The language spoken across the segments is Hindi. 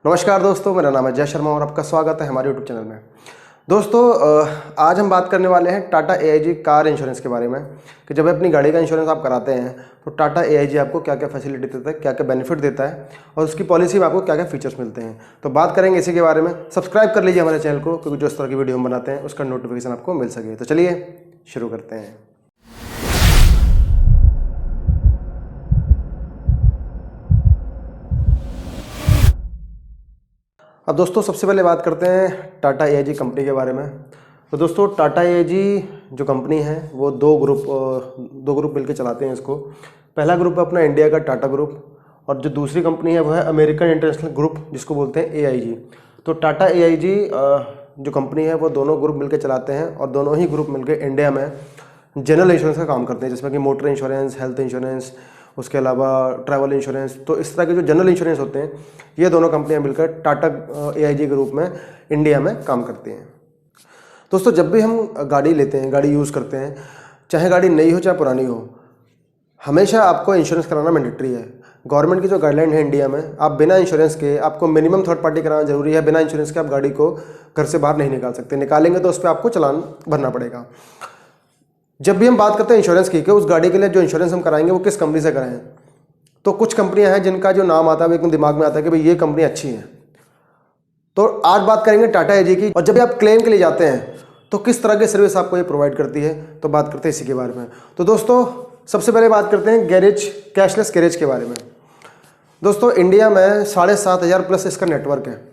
नमस्कार दोस्तों, मेरा नाम है जय शर्मा और आपका स्वागत है हमारे यूट्यूब चैनल में। दोस्तों, आज हम बात करने वाले हैं टाटा AIG कार इंश्योरेंस के बारे में कि जब अपनी गाड़ी का इंश्योरेंस आप कराते हैं तो टाटा AIG आपको क्या क्या फैसिलिटी देता है, क्या क्या बेनिफिट देता है और उसकी पॉलिसी में आपको क्या क्या फीचर्स मिलते हैं। तो बात करेंगे इसी के बारे में। सब्सक्राइब कर लीजिए हमारे चैनल को, क्योंकि जो इस तरह की वीडियो हम बनाते हैं उसका नोटिफिकेशन आपको मिल सके। तो चलिए शुरू करते हैं। अब दोस्तों, सबसे पहले बात करते हैं टाटा AIG कंपनी के बारे में। तो दोस्तों, टाटा AIG जो कंपनी है वो दो ग्रुप मिलकर चलाते हैं इसको। पहला ग्रुप है अपना इंडिया का टाटा ग्रुप, और जो दूसरी कंपनी है वो है अमेरिकन इंटरनेशनल ग्रुप, जिसको बोलते हैं AIG। तो टाटा AIG जो कंपनी है वो दोनों ग्रुप मिलकर चलाते हैं, और दोनों ही ग्रुप मिलकर इंडिया में जनरल इंश्योरेंस का काम करते हैं, जिसमें कि मोटर इंश्योरेंस, हेल्थ इंश्योरेंस, उसके अलावा ट्रैवल इंश्योरेंस। तो इस तरह के जो जनरल इंश्योरेंस होते हैं, ये दोनों कंपनियां मिलकर टाटा AIG ग्रुप में इंडिया में काम करती हैं। दोस्तों, जब भी हम गाड़ी लेते हैं, गाड़ी यूज़ करते हैं, चाहे गाड़ी नई हो चाहे पुरानी हो, हमेशा आपको इंश्योरेंस कराना मैंडेटरी है। गवर्नमेंट की जो गाइडलाइन है इंडिया में, आप बिना इंश्योरेंस के आपको मिनिमम थर्ड पार्टी कराना जरूरी है। बिना इंश्योरेंस के आप गाड़ी को घर से बाहर नहीं निकाल सकते। निकालेंगे तो उस पर आपको चालान भरना पड़ेगा। जब भी हम बात करते हैं इंश्योरेंस की कि उस गाड़ी के लिए जो इंश्योरेंस हम कराएंगे वो किस कंपनी से कराएं, तो कुछ कंपनियां हैं जिनका जो नाम आता है वो एकदम दिमाग में आता है कि भाई ये कंपनी अच्छी है। तो आज बात करेंगे टाटा AIG की। और जब भी आप क्लेम के लिए जाते हैं तो किस तरह की सर्विस आपको ये प्रोवाइड करती है, तो बात करते हैं इसी के बारे में। तो दोस्तों, सबसे पहले बात करते हैं कैशलेस गैरेज के बारे में। दोस्तों, इंडिया में 7,500 प्लस इसका नेटवर्क है।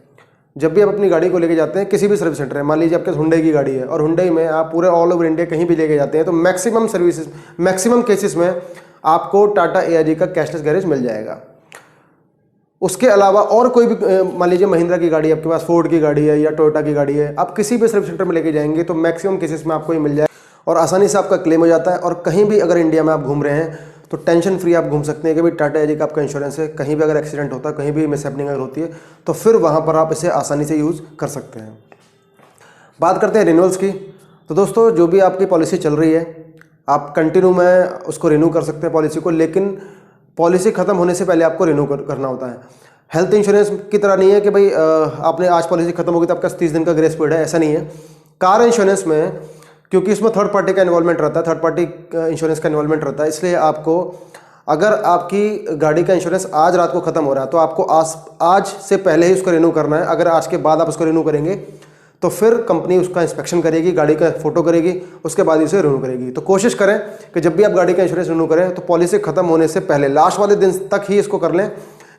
जब भी आप अपनी गाड़ी को लेके जाते हैं किसी भी सर्विस सेंटर है, मान लीजिए आपके हुंडई की गाड़ी है और हुंडई में आप पूरे ऑल ओवर इंडिया कहीं भी लेके जाते हैं, तो मैक्सिमम केसेस में आपको टाटा AIG का कैशलेस गैरेज मिल जाएगा। उसके अलावा और कोई भी, मान लीजिए महिंद्रा की गाड़ी है आपके पास, फोर्ड की गाड़ी है या टोयोटा की गाड़ी है, आप किसी भी सर्विस सेंटर में लेके जाएंगे तो मैक्सिमम केसेस में आपको ये मिल जाए और आसानी से आपका क्लेम हो जाता है। और कहीं भी अगर इंडिया में आप घूम रहे हैं तो टेंशन फ्री आप घूम सकते हैं कि भाई टाटा AIG का आपका इंश्योरेंस है। कहीं भी अगर एक्सीडेंट होता है, कहीं भी मिसहैपनिंग अगर होती है, तो फिर वहाँ पर आप इसे आसानी से यूज़ कर सकते हैं। बात करते हैं रिन्यूअल्स की। तो दोस्तों, जो भी आपकी पॉलिसी चल रही है, आप कंटिन्यू में उसको रिन्यू कर सकते हैं पॉलिसी को, लेकिन पॉलिसी ख़त्म होने से पहले आपको रिन्यू करना होता है। हेल्थ इंश्योरेंस की तरह नहीं है कि भाई आपने आज पॉलिसी खत्म होगी तो आपका 30 दिन का ग्रेस पीरियड है, ऐसा नहीं है। कार इंश्योरेंस में, क्योंकि इसमें थर्ड पार्टी का इन्वॉल्वमेंट रहता है, थर्ड पार्टी इंश्योरेंस का इन्वॉल्वमेंट रहता है, इसलिए आपको, अगर आपकी गाड़ी का इंश्योरेंस आज रात को खत्म हो रहा है तो आपको आज से पहले ही उसको रिन्यू करना है। अगर आज के बाद आप उसको रिन्यू करेंगे तो फिर कंपनी उसका इंस्पेक्शन करेगी, गाड़ी का फोटो करेगी, उसके बाद इसे रिन्यू करेगी। तो कोशिश करें कि जब भी आप गाड़ी का इंश्योरेंस रिन्यू करें तो पॉलिसी खत्म होने से पहले लास्ट वाले दिन तक ही इसको कर लें,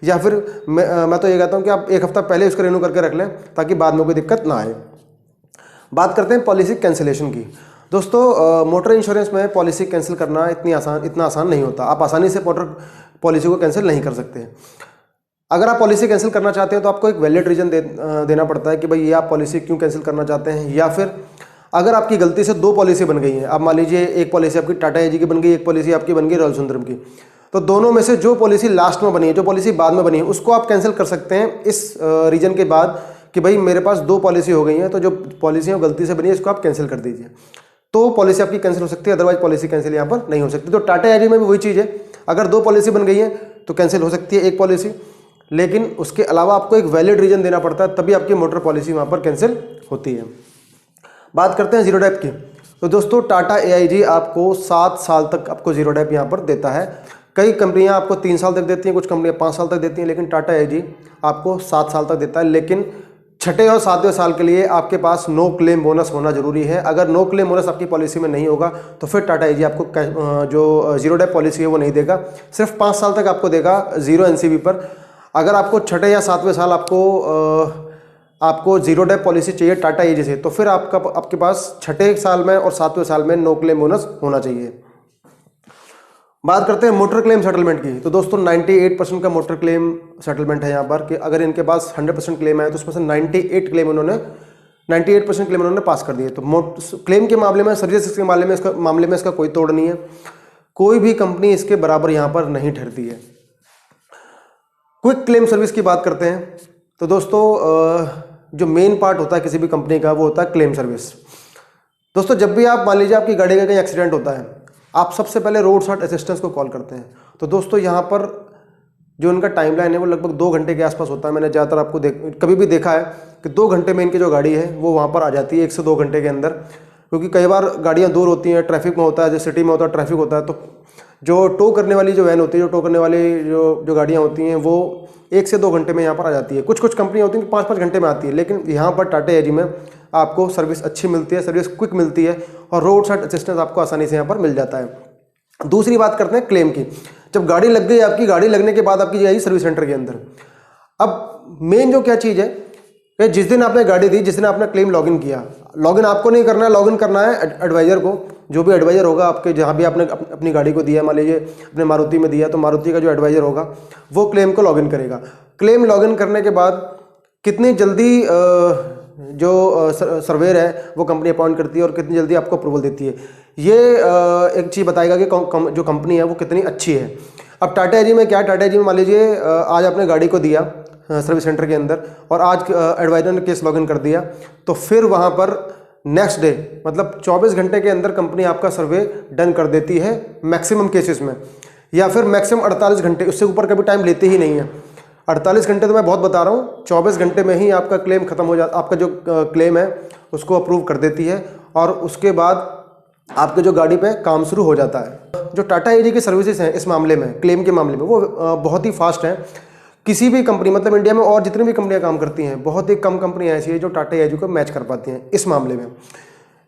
या फिर मैं तो ये कहता हूँ कि आप एक हफ्ता पहले उसको रिन्यू करके रख लें ताकि बाद में कोई दिक्कत ना आए। बात करते हैं पॉलिसी कैंसिलेशन की। दोस्तों, मोटर इंश्योरेंस में पॉलिसी कैंसिल करना इतना आसान नहीं होता। आप आसानी से मोटर पॉलिसी को कैंसिल नहीं कर सकते। अगर आप पॉलिसी कैंसिल करना चाहते हैं तो आपको एक वैलिड रीजन देना पड़ता है कि भाई ये आप पॉलिसी क्यों कैंसिल करना चाहते हैं। या फिर अगर आपकी गलती से 2 पॉलिसी बन गई हैं, आप मान लीजिए एक पॉलिसी आपकी टाटा AIG की बन गई, एक पॉलिसी आपकी बन गई रॉयल सुंदरम की, तो दोनों में से जो पॉलिसी लास्ट में बनी है, जो पॉलिसी बाद में बनी है, उसको आप कैंसिल कर सकते हैं इस रीजन के बाद कि भाई मेरे पास 2 पॉलिसी हो गई हैं, तो जो पॉलिसी है गलती से बनी है इसको आप कैंसिल कर दीजिए, तो पॉलिसी आपकी कैंसिल हो सकती है। अदरवाइज पॉलिसी कैंसिल यहाँ पर नहीं हो सकती। तो टाटा AIG में भी वही चीज़ है, अगर 2 पॉलिसी बन गई है तो कैंसिल हो सकती है एक पॉलिसी, लेकिन उसके अलावा आपको एक वैलिड रीजन देना पड़ता है, तभी आपकी मोटर पॉलिसी वहाँ पर कैंसिल होती है। बात करते हैं जीरो डेप की। तो दोस्तों, टाटा AIG आपको 7 साल तक आपको जीरो डेप यहाँ पर देता है। कई कंपनियां आपको 3 साल तक देती हैं, कुछ कंपनियां 5 साल तक देती हैं, लेकिन टाटा AIG आपको 7 साल तक देता है। लेकिन छठे और 7वें साल के लिए आपके पास नो क्लेम बोनस होना जरूरी है। अगर नो क्लेम बोनस आपकी पॉलिसी में नहीं होगा तो फिर टाटा AIG आपको जो जीरो डेप पॉलिसी है वो नहीं देगा, सिर्फ 5 साल तक आपको देगा 0 NCV पर। अगर आपको छठे या 7वें साल आपको जीरो डेप पॉलिसी चाहिए टाटा AIG से, तो फिर आपके पास छठे साल में और 7वें साल में नो क्लेम बोनस होना चाहिए। बात करते हैं मोटर क्लेम सेटलमेंट की। तो दोस्तों, 98% का मोटर क्लेम सेटलमेंट है यहाँ पर, कि अगर इनके पास 100% क्लेम है तो उसमें से 98% क्लेम उन्होंने पास कर दिए। तो क्लेम के मामले में, सर्विसेज के मामले में इसका कोई तोड़ नहीं है। कोई भी कंपनी इसके बराबर यहाँ पर नहीं ठहरती है। क्विक क्लेम सर्विस की बात करते हैं। तो दोस्तों, जो मेन पार्ट होता है किसी भी कंपनी का वो होता है क्लेम सर्विस। दोस्तों, जब भी आप, मान लीजिए आपकी गाड़ी का कहीं एक्सीडेंट होता है, आप सबसे पहले रोड साइड असिस्टेंस को कॉल करते हैं। तो दोस्तों, यहाँ पर जो उनका टाइमलाइन है वो लगभग 2 घंटे के आसपास होता है। मैंने ज़्यादातर आपको कभी भी देखा है कि 2 घंटे में इनकी जो गाड़ी है वो वहाँ पर आ जाती है, 1 से 2 घंटे के अंदर। क्योंकि कई बार गाड़ियाँ दूर होती हैं, ट्रैफिक में होता है, जैसे सिटी में होता है ट्रैफिक होता है, तो जो टो करने वाली जो वैन होती है, जो टो करने वाली जो गाड़ियाँ होती हैं वो 1 से 2 घंटे में यहाँ पर आ जाती है। कुछ कुछ कंपनियाँ होती हैं 5-5 घंटे में आती है, लेकिन यहाँ पर टाटा एजी में आपको सर्विस अच्छी मिलती है, सर्विस क्विक मिलती है और रोड साइड असिस्टेंस आपको आसानी से यहाँ पर मिल जाता है। दूसरी बात करते हैं क्लेम की। जब गाड़ी लग गई आपकी, गाड़ी लगने के बाद आपकी जाएगी सर्विस सेंटर के अंदर। अब मेन जो क्या चीज़ है कि जिस दिन आपने गाड़ी दी, जिस दिन आपने क्लेम लॉगिन किया, लॉगिन आपको नहीं करना है, लॉगिन करना है एडवाइज़र को। जो भी एडवाइज़र होगा आपके, जहाँ भी आपने अपनी गाड़ी को दिया है, मान लीजिए अपने मारुति में दिया, तो मारुति का जो एडवाइज़र होगा वो क्लेम को लॉगिन करेगा। क्लेम लॉगिन करने के बाद कितनी जल्दी जो सर्वेयर है वो कंपनी अपॉइंट करती है और कितनी जल्दी आपको अप्रूवल देती है, ये एक चीज़ बताएगा कि जो कंपनी है वो कितनी अच्छी है। अब टाटा एजी में क्या, टाटा एजी में मान लीजिए आज आपने गाड़ी को दिया सर्विस सेंटर के अंदर और आज एडवाइज़र ने केस लॉगिन कर दिया, तो फिर वहाँ पर नेक्स्ट डे मतलब 24 घंटे के अंदर कंपनी आपका सर्वे डन कर देती है मैक्सिमम केसेस में, या फिर मैक्सिमम 48 घंटे, उससे ऊपर कभी टाइम लेती ही नहीं है। 48 घंटे तो मैं बहुत बता रहा हूँ, 24 घंटे में ही आपका क्लेम खत्म हो जाता, आपका जो क्लेम है उसको अप्रूव कर देती है और उसके बाद आपके जो गाड़ी पे काम शुरू हो जाता है। जो टाटा एजी की सर्विसेज हैं इस मामले में, क्लेम के मामले में, वो बहुत ही फास्ट हैं। किसी भी कंपनी, मतलब इंडिया में और जितनी भी कंपनियां काम करती हैं, बहुत ही कम कंपनियां ऐसी है जो टाटा एजी को मैच कर पाती हैं इस मामले में।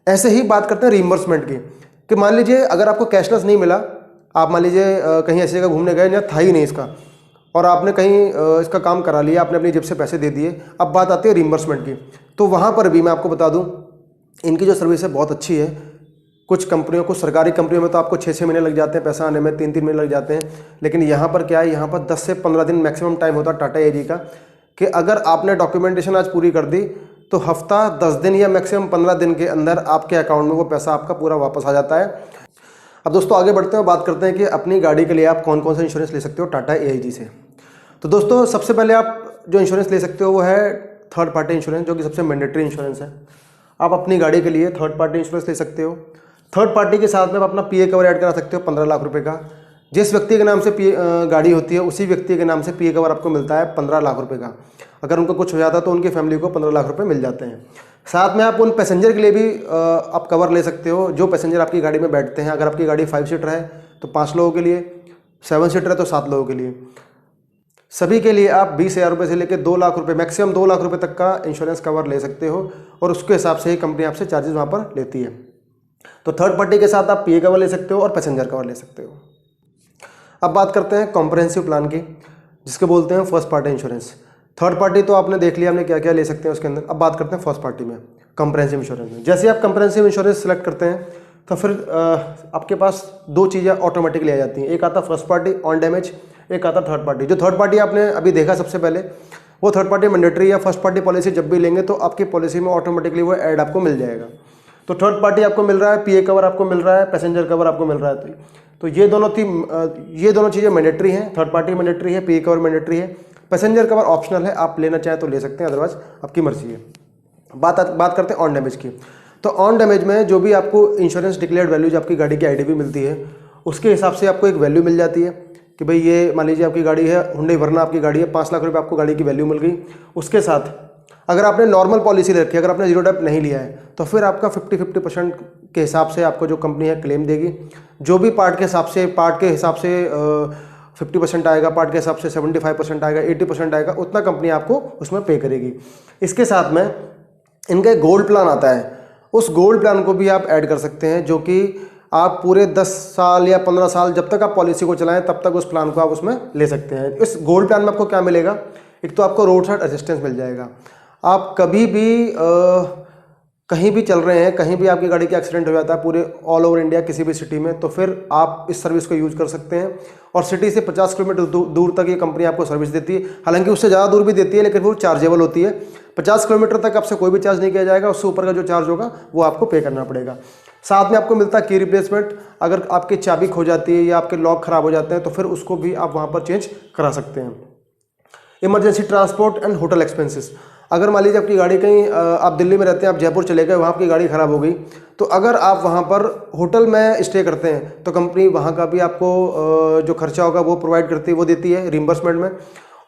ऐसे ही बात करते हैं रीइंबर्समेंट की, कि मान लीजिए अगर आपको कैशलेस नहीं मिला, आप मान लीजिए कहीं ऐसी जगह घूमने गए, या था ही नहीं इसका, और आपने कहीं इसका काम करा लिया, आपने अपनी जेब से पैसे दे दिए। अब बात आती है रीइंबर्समेंट की, तो वहाँ पर भी मैं आपको बता दूँ इनकी जो सर्विस है बहुत अच्छी है। कुछ कंपनियों को, सरकारी कंपनियों में तो आपको 6-6 महीने लग जाते हैं पैसा आने में, 3-3 महीने लग जाते हैं, लेकिन यहाँ पर क्या है, यहाँ पर 10 से 15 दिन मैक्सिमम टाइम होता है टाटा एजी का, कि अगर आपने डॉक्यूमेंटेशन आज पूरी कर दी तो हफ्ता 10 दिन या मैक्सिमम 15 दिन के अंदर आपके अकाउंट में वो पैसा आपका पूरा वापस आ जाता है। अब दोस्तों आगे बढ़ते हैं, बात करते हैं कि अपनी गाड़ी के लिए आप कौन कौन सा इंश्योरेंस ले सकते हो टाटा एजी से। तो दोस्तों सबसे पहले आप जो इंश्योरेंस ले सकते हो वो है थर्ड पार्टी इंश्योरेंस, जो कि सबसे मैंडेटरी इंश्योरेंस है। आप अपनी गाड़ी के लिए थर्ड पार्टी इंश्योरेंस ले सकते हो। थर्ड पार्टी के साथ में आप अपना पीए कवर ऐड करा सकते हो 15 लाख रुपए का। जिस व्यक्ति के नाम से गाड़ी होती है उसी व्यक्ति के नाम से पीए कवर आपको मिलता है 15 लाख रुपए का। अगर उनको कुछ हो जाता है तो उनकी फैमिली को 15 लाख रुपए मिल जाते हैं। साथ में आप उन पैसेंजर के लिए भी आप कवर ले सकते हो जो पैसेंजर आपकी गाड़ी में बैठते हैं। अगर आपकी गाड़ी 5 सीटर है तो 5 लोगों के लिए, 7 सीटर है तो 7 लोगों के लिए, सभी के लिए आप 20,000 रुपये से लेकर 2 लाख रुपये, मैक्सिमम 2 लाख रुपये तक का इंश्योरेंस कवर ले सकते हो, और उसके हिसाब से ही कंपनी आपसे चार्जेस वहाँ पर लेती है। तो थर्ड पार्टी के साथ आप पीए कवर ले सकते हो और पैसेंजर कवर ले सकते हो। अब बात करते हैं कॉम्प्रहेंसिव प्लान की, जिसके बोलते हैं first party insurance. Third party तो आपने देख लिया, हमने क्या क्या ले सकते हैं उसके अंदर। अब बात करते हैं फर्स्ट पार्टी में, कॉम्प्रहेंसिव इंश्योरेंस में। जैसे आप कॉम्प्रहेंसिव इंश्योरेंस सेलेक्ट करते हैं तो फिर आपके पास 2 चीज़ें ऑटोमेटिकली आ जाती हैं। एक आता फर्स्ट पार्टी ऑन डैमेज, एक आता थर्ड पार्टी। जो थर्ड पार्टी आपने अभी देखा सबसे पहले, वो थर्ड पार्टी मैंडेटरी या फर्स्ट पार्टी पॉलिसी जब भी लेंगे तो आपकी पॉलिसी में ऑटोमेटिकली वो ऐड आपको मिल जाएगा। तो थर्ड पार्टी आपको मिल रहा है, पीए कवर आपको मिल रहा है, पैसेंजर कवर आपको मिल रहा है। तो ये दोनों चीज़ें मैंडेटरी हैं। थर्ड पार्टी मैंडेटरी है, पीए कवर मैंडेटरी है, पैसेंजर कवर ऑप्शनल है, आप लेना चाहें तो ले सकते हैं, अदरवाइज आपकी मर्जी है। बात करते हैं ऑन डैमेज की। तो ऑन डैमेज में जो भी आपको इंश्योरेंस डिक्लेयर्ड वैल्यू जो आपकी गाड़ी की आईडीवी मिलती है, उसके हिसाब से आपको एक वैल्यू मिल जाती है कि भाई ये मान लीजिए आपकी गाड़ी है हुंडई वरना, आपकी गाड़ी है 5 लाख रुपये आपको गाड़ी की वैल्यू मिल गई। उसके साथ अगर आपने नॉर्मल पॉलिसी रखी है, अगर आपने जीरो डेप्थ नहीं लिया है, तो फिर आपका 50% के हिसाब से आपको जो कंपनी है क्लेम देगी। जो भी पार्ट के हिसाब से 50% आएगा, पार्ट के हिसाब से 75% आएगा, 80% आएगा, उतना कंपनी आपको उसमें पे करेगी। इसके साथ में इनका एक गोल्ड प्लान आता है, उस गोल्ड प्लान को भी आप ऐड कर सकते हैं, जो कि आप पूरे 10 साल या 15 साल जब तक आप पॉलिसी को चलाएं तब तक उस प्लान को आप उसमें ले सकते हैं। इस गोल्ड प्लान में आपको क्या मिलेगा, एक तो आपको रोड साइड असिस्टेंस मिल जाएगा। आप कभी भी कहीं भी चल रहे हैं, कहीं भी आपकी गाड़ी का एक्सीडेंट हो जाता है पूरे ऑल ओवर इंडिया किसी भी सिटी में, तो फिर आप इस सर्विस को यूज़ कर सकते हैं। और सिटी से 50 किलोमीटर दूर तक ये कंपनी आपको सर्विस देती है। हालांकि उससे ज़्यादा दूर भी देती है, लेकिन वो चार्जेबल होती है। 50 किलोमीटर तक आपसे कोई भी चार्ज नहीं किया जाएगा, उससे ऊपर का जो चार्ज होगा वो आपको पे करना पड़ेगा। साथ में आपको मिलता है की रिप्लेसमेंट। अगर आपकी चाबी खो जाती है या आपके लॉक ख़राब हो जाते हैं तो फिर उसको भी आप वहाँ पर चेंज करा सकते हैं। Emergency transport and hotel expenses. अगर मान लीजिए आपकी गाड़ी कहीं आप दिल्ली में रहते हैं, आप जयपुर चले गए, वहाँ आपकी गाड़ी ख़राब हो गई, तो अगर आप वहाँ पर होटल में स्टे करते हैं तो कंपनी वहाँ का भी आपको जो खर्चा होगा वो प्रोवाइड करती है, वो देती है रिम्बर्समेंट में।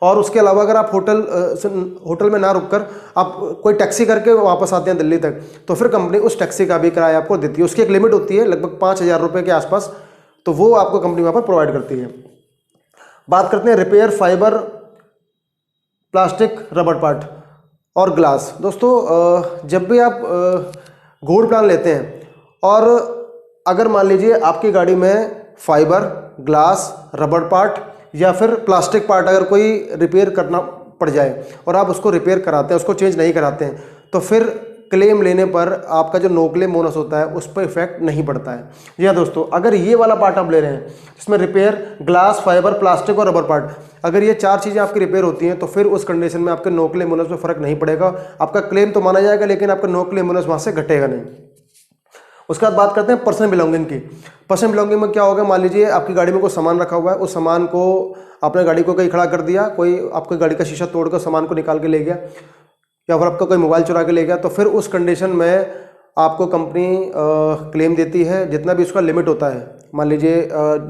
और उसके अलावा अगर आप होटल में ना रुककर आप कोई टैक्सी करके वापस आते हैं दिल्ली तक, तो फिर कंपनी उस टैक्सी का भी किराया आपको देती है। उसकी एक लिमिट होती है लगभग 5,000 रुपये के आसपास, तो वो आपको कंपनी वहाँ पर प्रोवाइड करती है। बात करते हैं repair fibre, plastic, rubber part और ग्लास। दोस्तों जब भी आप गोल्ड प्लान लेते हैं और अगर मान लीजिए आपकी गाड़ी में फाइबर, ग्लास, रबर पार्ट या फिर प्लास्टिक पार्ट अगर कोई रिपेयर करना पड़ जाए और आप उसको रिपेयर कराते हैं, उसको चेंज नहीं कराते हैं, तो फिर क्लेम लेने पर आपका जो नो क्लेम बोनस होता है उस पर इफेक्ट नहीं पड़ता है। जी हाँ दोस्तों, अगर ये वाला पार्ट आप ले रहे हैं जिसमें रिपेयर, ग्लास, फाइबर, प्लास्टिक और रबर पार्ट, अगर ये 4 चीज़ें आपकी रिपेयर होती हैं तो फिर उस कंडीशन में आपके नो क्लेम बोनस में फ़र्क नहीं पड़ेगा। आपका क्लेम तो माना जाएगा लेकिन आपका नो क्लेम बोनस वहाँ से घटेगा नहीं। उसके बाद बात करते हैं पर्सनल बिलोंगिंग की। पर्सनल बिलोंगिंग में क्या होगा, मान लीजिए आपकी गाड़ी में कोई सामान रखा हुआ है, उस सामान को आपने गाड़ी को कहीं खड़ा कर दिया, कोई आपकी गाड़ी का शीशा तोड़कर सामान को निकाल के ले गया या फिर आपका कोई मोबाइल चुरा के ले गया, तो फिर उस कंडीशन में आपको कंपनी क्लेम देती है जितना भी उसका लिमिट होता है। मान लीजिए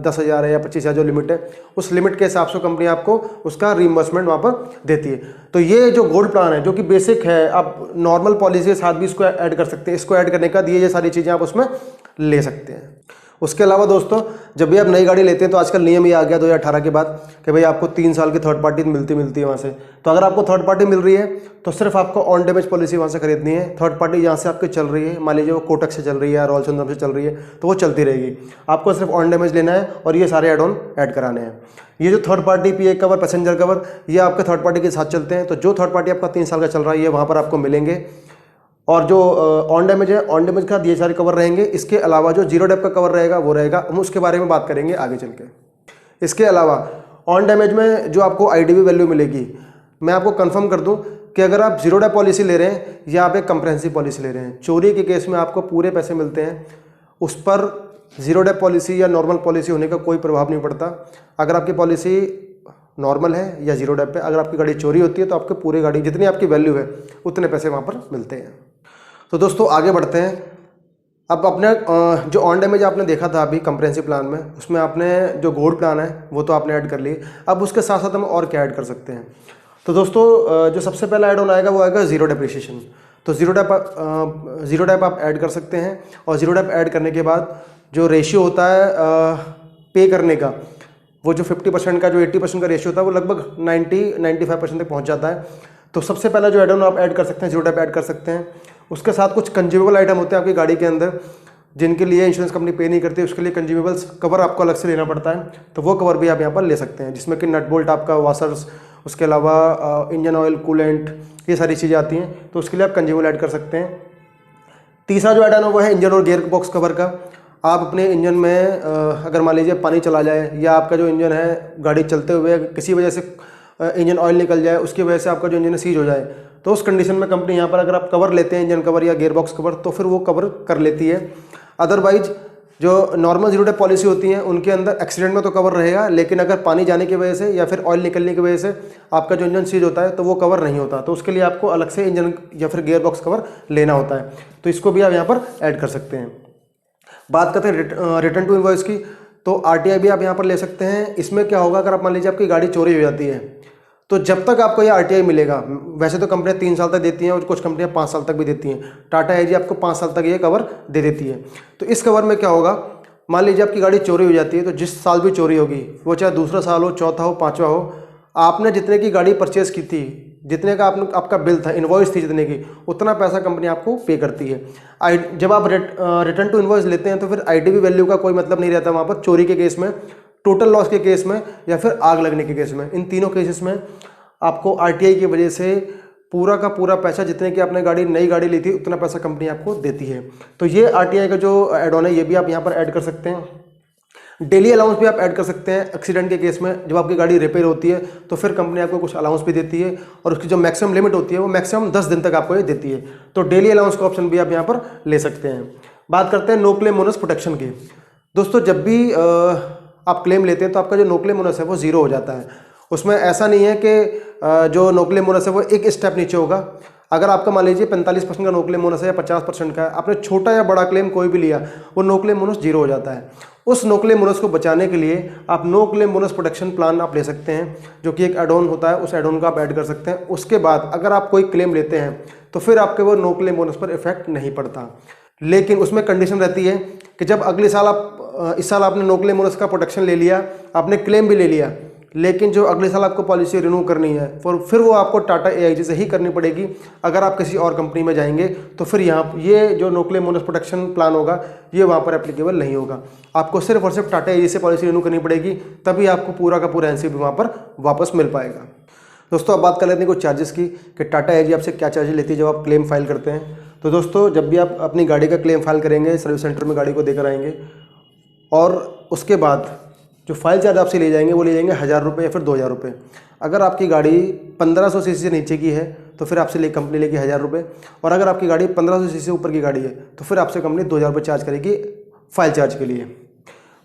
10,000 है या 25,000 जो लिमिट है, उस लिमिट के हिसाब से कंपनी आपको उसका रीइंबर्समेंट वहाँ पर देती है। तो ये जो गोल्ड प्लान है जो कि बेसिक है, आप नॉर्मल पॉलिसी के साथ भी इसको ऐड कर सकते हैं। इसको ऐड करने का ये सारी चीज़ें आप उसमें ले सकते हैं। उसके अलावा दोस्तों जब भी आप नई गाड़ी लेते हैं तो आजकल नियम ये आ गया 2018 के बाद कि भाई आपको 3 साल की थर्ड पार्टी मिलती है वहाँ से। तो अगर आपको थर्ड पार्टी मिल रही है तो सिर्फ आपको ऑन डैमेज पॉलिसी वहाँ से खरीदनी है। थर्ड पार्टी यहाँ से आपकी चल रही है, मान लीजिए वो कोटक से चल रही है या रॉयल चंद्रम से चल रही है, तो वो चलती रहेगी। आपको सिर्फ ऑन डैमेज लेना है और ये सारे एड ऑन ऐड कराने हैं। ये जो थर्ड पार्टी पीए कवर, पैसेंजर कवर, ये आपके थर्ड पार्टी के साथ चलते हैं। तो जो थर्ड पार्टी आपका 3 साल का चल रहा है ये वहाँ पर आपको मिलेंगे। और जो ऑन डैमेज है, ऑन डैमेज का ये सारे कवर रहेंगे। इसके अलावा जो जीरो डेप का कवर रहेगा वो रहेगा, हम उसके बारे में बात करेंगे आगे चल के। इसके अलावा ऑन डैमेज में जो आपको आईडीवी वैल्यू मिलेगी, मैं आपको कंफर्म कर दूं कि अगर आप जीरो डेप पॉलिसी ले रहे हैं या आप एक कंप्रेहेंसिव पॉलिसी ले रहे हैं, चोरी के केस में आपको पूरे पैसे मिलते हैं। उस पर जीरो डेप पॉलिसी या नॉर्मल पॉलिसी होने का कोई प्रभाव नहीं पड़ता। अगर आपकी पॉलिसी नॉर्मल है या जीरो डेप पे, अगर आपकी गाड़ी चोरी होती है तो आपके पूरे गाड़ी जितनी आपकी वैल्यू है उतने पैसे वहाँ पर मिलते हैं। तो दोस्तों आगे बढ़ते हैं। अब अपने जो ऑन डैमेज आपने देखा था अभी कंप्रेहेंसिव प्लान में, उसमें आपने जो गोल्ड प्लान है वो तो आपने ऐड कर लिए। अब उसके साथ साथ हम और क्या ऐड कर सकते हैं। तो दोस्तों जो सबसे पहला ऐड ऑन आएगा वो आएगा जीरो डेप्रिसिएशन। तो जीरो डेप आप ऐड कर सकते हैं। और जीरो डेप ऐड करने के बाद जो रेशियो होता है पे करने का, वो जो 50% का जो 80% का रेशियो होता है वो लगभग 90-95% तक पहुँच जाता है। तो सबसे पहला जो ऐड ऑन आप ऐड कर सकते हैं, जीरो डेप ऐड कर सकते हैं। उसके साथ कुछ कंज्यूमेबल आइटम होते हैं आपकी गाड़ी के अंदर जिनके लिए इंश्योरेंस कंपनी पे नहीं करती, उसके लिए कंज्यूमेबल्स कवर आपको अलग से लेना पड़ता है। तो वो कवर भी आप यहाँ पर ले सकते हैं, जिसमें कि नट बोल्ट, आपका वाशर्स, उसके अलावा इंजन ऑयल, कूलेंट, ये सारी चीज़ें आती हैं। तो उसके लिए आप कंज्यूमेबल ऐड कर सकते हैं। तीसरा जो ऐड ऑन है वो है इंजन और गियर बॉक्स कवर का। आप अपने इंजन में अगर मान लीजिए पानी चला जाए या आपका जो इंजन है गाड़ी चलते हुए किसी वजह से इंजन ऑयल निकल जाए, उसकी वजह से आपका जो इंजन है सीज हो जाए, तो उस कंडीशन में कंपनी यहाँ पर अगर आप कवर लेते हैं, इंजन कवर या गियर बॉक्स कवर, तो फिर वो कवर कर लेती है। अदरवाइज जो नॉर्मल जीरो डेप पॉलिसी होती हैं उनके अंदर एक्सीडेंट में तो कवर रहेगा, लेकिन अगर पानी जाने की वजह से या फिर ऑयल निकलने की वजह से आपका जो इंजन सीज होता है तो वो कवर नहीं होता। तो उसके लिए आपको अलग से इंजन या फिर गियर बॉक्स कवर लेना होता है। तो इसको भी आप यहाँ पर ऐड कर सकते हैं। बात करते हैं रिटर्न टू इनवॉइस की, तो आरटीआई भी आप यहाँ पर ले सकते हैं। इसमें क्या होगा, अगर आप मान लीजिए आपकी गाड़ी चोरी हो जाती है तो जब तक आपको ये आरटीआई मिलेगा, वैसे तो कंपनियां 3 साल तक देती हैं और कुछ कंपनियां 5 साल तक भी देती हैं, टाटा एजी आपको 5 साल तक ये कवर दे देती है। तो इस कवर में क्या होगा, मान लीजिए आपकी गाड़ी चोरी हो जाती है, तो जिस साल भी चोरी होगी, वो चाहे दूसरा साल हो, चौथा हो, 5वां हो, आपने जितने की गाड़ी परचेज की थी, जितने का आपका बिल था, इन्वॉइस थी जितने की, उतना पैसा कंपनी आपको पे करती है। जब आप रिटर्न टू इन्वॉइस लेते हैं तो फिर आईडीवी वैल्यू का कोई मतलब नहीं रहता वहाँ पर, चोरी के केस में, टोटल लॉस के केस में या फिर आग लगने के केस में। इन तीनों केसेस में आपको आरटीआई की वजह से पूरा का पूरा पैसा, जितने की आपने नई गाड़ी ली थी, उतना पैसा कंपनी आपको देती है। तो ये आरटीआई का जो एड ऑन है ये भी आप यहाँ पर ऐड कर सकते हैं। डेली अलाउंस भी आप ऐड कर सकते हैं। एक्सीडेंट के केस में जब आपकी गाड़ी रिपेयर होती है तो फिर कंपनी आपको कुछ अलाउंस भी देती है, और उसकी जो मैक्सिमम लिमिट होती है वो मैक्सिमम 10 दिन तक आपको ये देती है। तो डेली अलाउंस का ऑप्शन भी आप यहाँ पर ले सकते हैं। बात करते हैं नो क्लेम बोनस प्रोटेक्शन की। दोस्तों जब भी आप क्लेम लेते हैं तो आपका जो नो क्लेम बोनस है वो 0 हो जाता है, उसमें ऐसा नहीं है कि जो नो क्लेम बोनस है वो एक स्टेप नीचे होगा। अगर आपका मान लीजिए 45% का नो क्लेम बोनस है या 50% का है, आपने छोटा या बड़ा क्लेम कोई भी लिया, वो नो क्लेम बोनस जीरो हो जाता है। उस नो क्लेम बोनस को बचाने के लिए आप no claim bonus protection plan आप ले सकते हैं, जो कि एक एड ऑन होता है, उस एड ऑन का आप ऐड कर सकते हैं। उसके बाद अगर आप कोई क्लेम लेते हैं तो फिर आपके वो नो क्लेम बोनस पर इफेक्ट नहीं पड़ता। लेकिन उसमें कंडीशन रहती है कि जब अगले साल इस साल आपने नो क्लेम बोनस का प्रोटेक्शन ले लिया, आपने क्लेम भी ले लिया, लेकिन जो अगले साल आपको पॉलिसी रिन्यू करनी है फिर वो आपको टाटा एआईजी से ही करनी पड़ेगी। अगर आप किसी और कंपनी में जाएंगे तो फिर यहाँ ये जो no claim bonus protection plan होगा ये वहाँ पर एप्लीकेबल नहीं होगा। आपको सिर्फ और सिर्फ टाटा एआईजी से पॉलिसी रिन्यू करनी पड़ेगी, तभी आपको पूरा का पूरा एनसीपी वहाँ पर वापस मिल पाएगा। दोस्तों अब बात कर लेते हैं कुछ चार्जेस की कि टाटा एआईजी आपसे क्या चार्जेस लेती है जब आप क्लेम फाइल करते हैं। तो दोस्तों जब भी आप अपनी गाड़ी का क्लेम फाइल करेंगे, सर्विस सेंटर में गाड़ी को देकर आएंगे और उसके बाद जो फाइल चार्ज आपसे ले जाएंगे वो ले जाएंगे 1000 रुपये या फिर 2000 रुपये। अगर आपकी गाड़ी 1500 सीसी से नीचे की है तो फिर आपसे कंपनी लेगी 1000 रुपये, और अगर आपकी गाड़ी 1500 सीसी से ऊपर की गाड़ी है तो फिर आपसे कंपनी 2000 रुपये चार्ज करेगी फाइल चार्ज के लिए।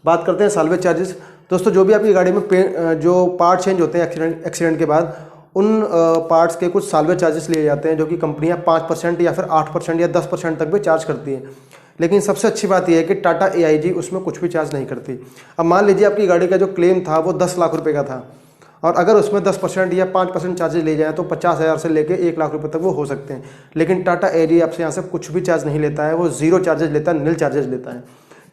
बात करते हैं साल्वेज चार्जेस। दोस्तों जो भी आपकी गाड़ी में जो पार्ट चेंज होते हैं एक्सीडेंट के बाद, उन पार्ट्स के कुछ साल्वेज चार्जेस लिए जाते हैं, जो कि कंपनियां 5% या फिर 8% या 10% तक भी चार्ज करती हैं। लेकिन सबसे अच्छी बात यह है कि टाटा एआईजी उसमें कुछ भी चार्ज नहीं करती। अब मान लीजिए आपकी गाड़ी का जो क्लेम था वो 10 लाख रुपए का था, और अगर उसमें 10% या 5% चार्जेस ले जाएँ तो 50,000 से लेकर 1 लाख रुपए तक वो हो सकते हैं। लेकिन टाटा एआईजी आपसे यहाँ से कुछ भी चार्ज नहीं लेता है, वो जीरो चार्जेस लेता है, नील चार्जेस लेता है।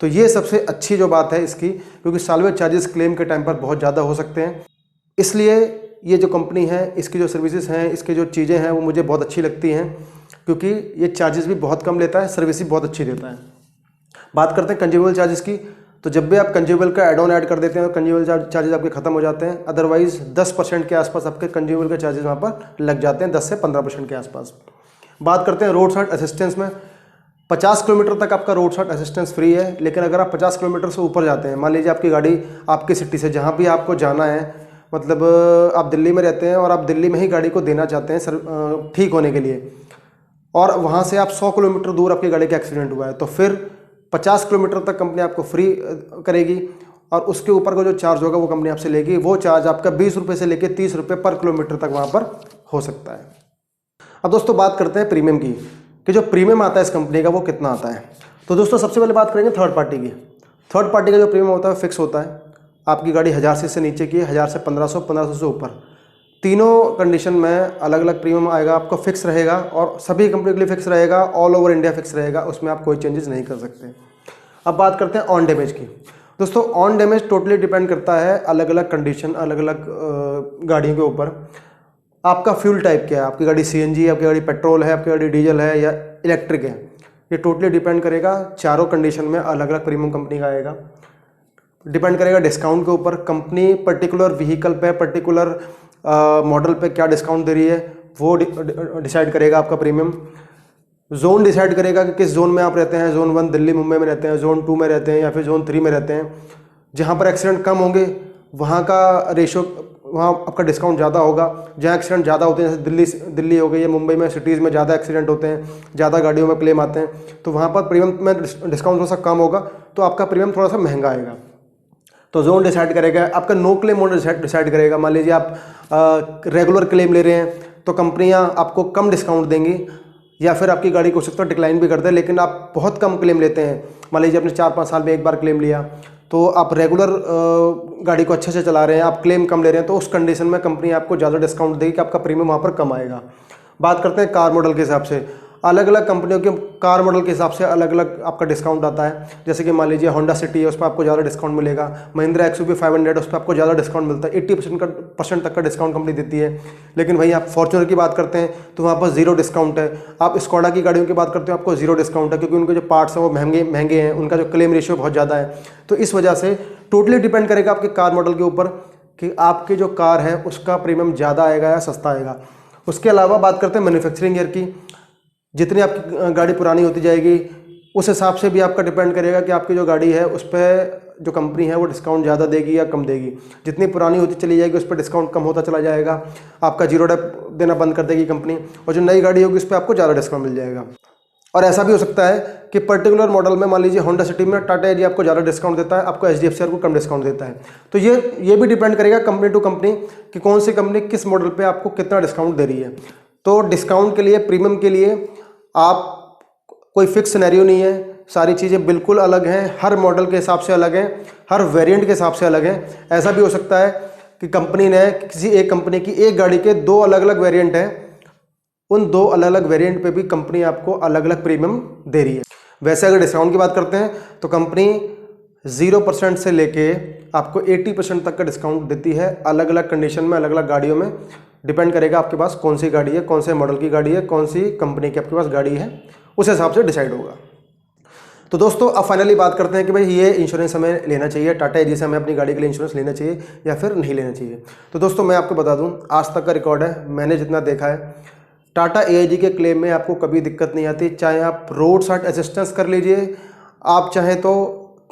तो ये सबसे अच्छी जो बात है इसकी, क्योंकि साल्वेज चार्जेस क्लेम के टाइम पर बहुत ज़्यादा हो सकते हैं। इसलिए ये जो कंपनी है, इसकी जो सर्विसेज हैं, इसकी जो चीज़ें हैं वो मुझे बहुत अच्छी लगती हैं, क्योंकि ये चार्जेस भी बहुत कम लेता है, सर्विस भी बहुत अच्छी देता है। बात करते हैं कंज्यूमेबल चार्जेस की। तो जब भी आप कंज्यूमेबल का एड ऑन ऐड कर देते हैं तो कंज्यूमेबल चार्जेस आपके खत्म हो जाते हैं। अदरवाइज 10% के आसपास आपके कंज्यूमेबल के चार्जेस वहाँ पर लग जाते हैं, 10 से 15% के आसपास। बात करते हैं रोड साइड असिस्टेंस में। 50 किलोमीटर तक आपका रोड साइड असिस्टेंस फ्री है, लेकिन अगर आप 50 किलोमीटर से ऊपर जाते हैं, मान लीजिए आपकी गाड़ी आपकी सिटी से जहाँ भी आपको जाना है, मतलब आप दिल्ली में रहते हैं और आप दिल्ली में ही गाड़ी को देना चाहते हैं ठीक होने के लिए, और वहाँ से आप 100 किलोमीटर दूर आपकी गाड़ी का एक्सीडेंट हुआ है, तो फिर 50 किलोमीटर तक कंपनी आपको फ्री करेगी, और उसके ऊपर का जो चार्ज होगा वो कंपनी आपसे लेगी। वो चार्ज आपका 20 रुपये से लेकर 30 रुपये पर किलोमीटर तक वहाँ पर हो सकता है। अब दोस्तों बात करते हैं प्रीमियम की, कि जो प्रीमियम आता है इस कंपनी का वो कितना आता है। तो दोस्तों सबसे पहले बात करेंगे थर्ड पार्टी की। थर्ड पार्टी का जो प्रीमियम होता है फिक्स होता है। आपकी गाड़ी 1000 सीसी से नीचे की है, 1000 से 1500, 1500 से ऊपर, तीनों कंडीशन में अलग अलग प्रीमियम आएगा, आपको फिक्स रहेगा, और सभी कंपनी के लिए फिक्स रहेगा, ऑल ओवर इंडिया फिक्स रहेगा, उसमें आप कोई चेंजेस नहीं कर सकते। अब बात करते हैं ऑन डैमेज की। दोस्तों ऑन डैमेज टोटली डिपेंड करता है अलग अलग कंडीशन, अलग अलग गाड़ियों के ऊपर। आपका फ्यूल टाइप क्या है, आपकी गाड़ी सीएनजी है, आपकी गाड़ी पेट्रोल है, आपकी गाड़ी डीजल है या इलेक्ट्रिक है, ये टोटली डिपेंड करेगा। चारों कंडीशन में अलग अलग प्रीमियम कंपनी का आएगा। डिपेंड करेगा डिस्काउंट के ऊपर, कंपनी पर्टिकुलर व्हीकल पे, पर्टिकुलर मॉडल पे क्या डिस्काउंट दे रही है, वो डिसाइड करेगा आपका प्रीमियम। जोन डिसाइड करेगा कि किस जोन में आप रहते हैं। जोन 1 दिल्ली मुंबई में रहते हैं, जोन 2 में रहते हैं, या फिर जोन 3 में रहते हैं। जहाँ पर एक्सीडेंट कम होंगे वहाँ का रेशो, वहाँ आपका डिस्काउंट ज़्यादा होगा। जहाँ एक्सीडेंट ज़्यादा होते हैं, जैसे दिल्ली हो गई या मुंबई में, सिटीज़ में ज़्यादा एक्सीडेंट होते हैं, ज़्यादा गाड़ियों में क्लेम आते हैं, तो वहाँ पर प्रीमियम में डिस्काउंट थोड़ा सा कम होगा, तो आपका प्रीमियम थोड़ा सा महंगा आएगा। तो जोन डिसाइड करेगा। आपका नो क्लेम मोड डिसाइड करेगा। मान लीजिए आप रेगुलर क्लेम ले रहे हैं तो कंपनियां आपको कम डिस्काउंट देंगी, या फिर आपकी गाड़ी को सकता है डिक्लाइन भी कर दे। लेकिन आप बहुत कम क्लेम लेते हैं, मान लीजिए आपने 4-5 साल में एक बार क्लेम लिया, तो आप रेगुलर गाड़ी को अच्छे से चला रहे हैं, आप क्लेम कम ले रहे हैं, तो उस कंडीशन में कंपनी आपको ज़्यादा डिस्काउंट देगी कि आपका प्रीमियम वहाँ पर कम आएगा। बात करते हैं कार मॉडल के हिसाब से। अलग अलग कंपनियों के कार मॉडल के हिसाब से अलग अलग आपका डिस्काउंट आता है। जैसे कि मान लीजिए होंडा सिटी है, उस पर आपको ज़्यादा डिस्काउंट मिलेगा। महिंद्रा XUV 500 उस पर आपको ज़्यादा डिस्काउंट मिलता है, 80% तक का डिस्काउंट कंपनी देती है। लेकिन वहीं आप फॉर्च्यूनर की बात करते हैं तो वहाँ पर जीरो डिस्काउंट है। आप स्कोडा की गाड़ियों की बात करते हो, आपको जीरो डिस्काउंट है, क्योंकि उनके जो पार्ट्स हैं वो महंगे हैं, उनका जो क्लेम रेशियो बहुत ज़्यादा है। तो इस वजह से टोटली डिपेंड करेगा आपके कार मॉडल के ऊपर कि आपकी जो कार है उसका प्रीमियम ज़्यादा आएगा या सस्ता आएगा। उसके अलावा बात करते हैं मैन्युफैक्चरिंग ईयर की। जितनी आपकी गाड़ी पुरानी होती जाएगी उस हिसाब से भी आपका डिपेंड करेगा कि आपकी जो गाड़ी है उस पर जो कंपनी है वो डिस्काउंट ज़्यादा देगी या कम देगी। जितनी पुरानी होती चली जाएगी उस पर डिस्काउंट कम होता चला जाएगा, आपका जीरो डेप देना बंद कर देगी कंपनी, और जो नई गाड़ी होगी उस पर आपको ज़्यादा डिस्काउंट मिल जाएगा। और ऐसा भी हो सकता है कि पर्टिकुलर मॉडल में मान लीजिए होंडा सिटी में टाटा एजी आपको ज़्यादा डिस्काउंट देता है, आपको एचडीएफसी को कम डिस्काउंट देता है। तो ये भी डिपेंड करेगा कंपनी टू कंपनी कि कौन सी कंपनी किस मॉडल पे आपको कितना डिस्काउंट दे रही है। तो डिस्काउंट के लिए, प्रीमियम के लिए आप कोई फिक्स सिनेरियो नहीं है, सारी चीज़ें बिल्कुल अलग हैं, हर मॉडल के हिसाब से अलग हैं, हर वेरिएंट के हिसाब से अलग हैं। ऐसा भी हो सकता है कि कंपनी ने किसी एक कंपनी की एक गाड़ी के दो अलग अलग वेरिएंट हैं, उन दो अलग अलग वेरिएंट पे भी कंपनी आपको अलग अलग प्रीमियम दे रही है। वैसे अगर डिस्काउंट की बात करते हैं तो कंपनी 0% से लेके आपको 80% तक का डिस्काउंट देती है, अलग अलग कंडीशन में, अलग अलग गाड़ियों में। डिपेंड करेगा आपके पास कौन सी गाड़ी है, कौन से मॉडल की गाड़ी है, कौन सी कंपनी की आपके पास गाड़ी है, उस हिसाब से डिसाइड होगा। तो दोस्तों अब फाइनली बात करते हैं कि भाई ये इंश्योरेंस हमें लेना चाहिए, टाटा एजी से हमें अपनी गाड़ी के लिए इंश्योरेंस लेना चाहिए या फिर नहीं लेना चाहिए। तो दोस्तों मैं आपको बता दूं, आज तक का रिकॉर्ड है, मैंने जितना देखा है, टाटा एआईजी के क्लेम में आपको कभी दिक्कत नहीं आती। चाहे आप रोड साइड असिस्टेंस कर लीजिए, आप चाहें तो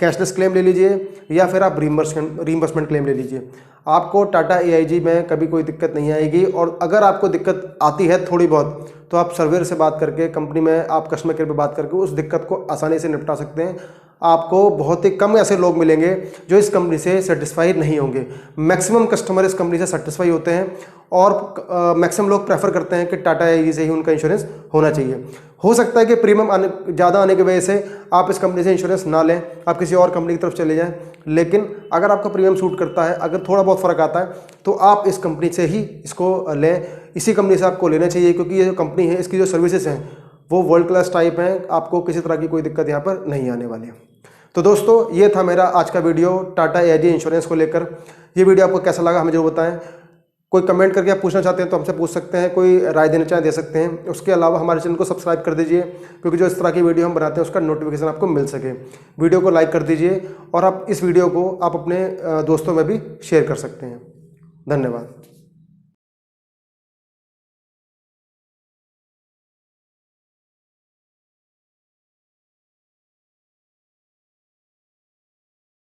कैशलेस क्लेम ले लीजिए, या फिर आप रीइंबर्समेंट क्लेम ले लीजिए, आपको टाटा एआईजी में कभी कोई दिक्कत नहीं आएगी। और अगर आपको दिक्कत आती है थोड़ी बहुत, तो आप सर्वेयर से बात करके, कंपनी में आप कस्टमर केयर पे बात करके उस दिक्कत को आसानी से निपटा सकते हैं। आपको बहुत ही कम ऐसे लोग मिलेंगे जो इस कंपनी से सेटिस्फाई नहीं होंगे। मैक्सिमम कस्टमर इस कंपनी से सेटिस्फाई होते हैं और मैक्सिमम लोग प्रेफर करते हैं कि टाटा एजी से ही उनका इंश्योरेंस होना चाहिए। हो सकता है कि प्रीमियम ज़्यादा आने की वजह से आप इस कंपनी से इंश्योरेंस ना लें, आप किसी और कंपनी की तरफ चले जाएं, लेकिन अगर आपका प्रीमियम सूट करता है, अगर थोड़ा बहुत फ़र्क आता है, तो आप इस कंपनी से ही इसको लें। इसी कंपनी से आपको लेना चाहिए, क्योंकि ये जो कंपनी है, इसकी जो सर्विसेज हैं वो वर्ल्ड क्लास टाइप हैं, आपको किसी तरह की कोई दिक्कत यहाँ पर नहीं आने वाली है। तो दोस्तों ये था मेरा आज का वीडियो टाटा एजी इंश्योरेंस को लेकर। ये वीडियो आपको कैसा लगा हमें जरूर बताएं। कोई कमेंट करके आप पूछना चाहते हैं तो हमसे पूछ सकते हैं, कोई राय देना चाहें दे सकते हैं। उसके अलावा हमारे चैनल को सब्सक्राइब कर दीजिए, क्योंकि जो इस तरह की वीडियो हम बनाते हैं उसका नोटिफिकेशन आपको मिल सके। वीडियो को लाइक कर दीजिए और आप इस वीडियो को आप अपने दोस्तों में भी शेयर कर सकते हैं। धन्यवाद।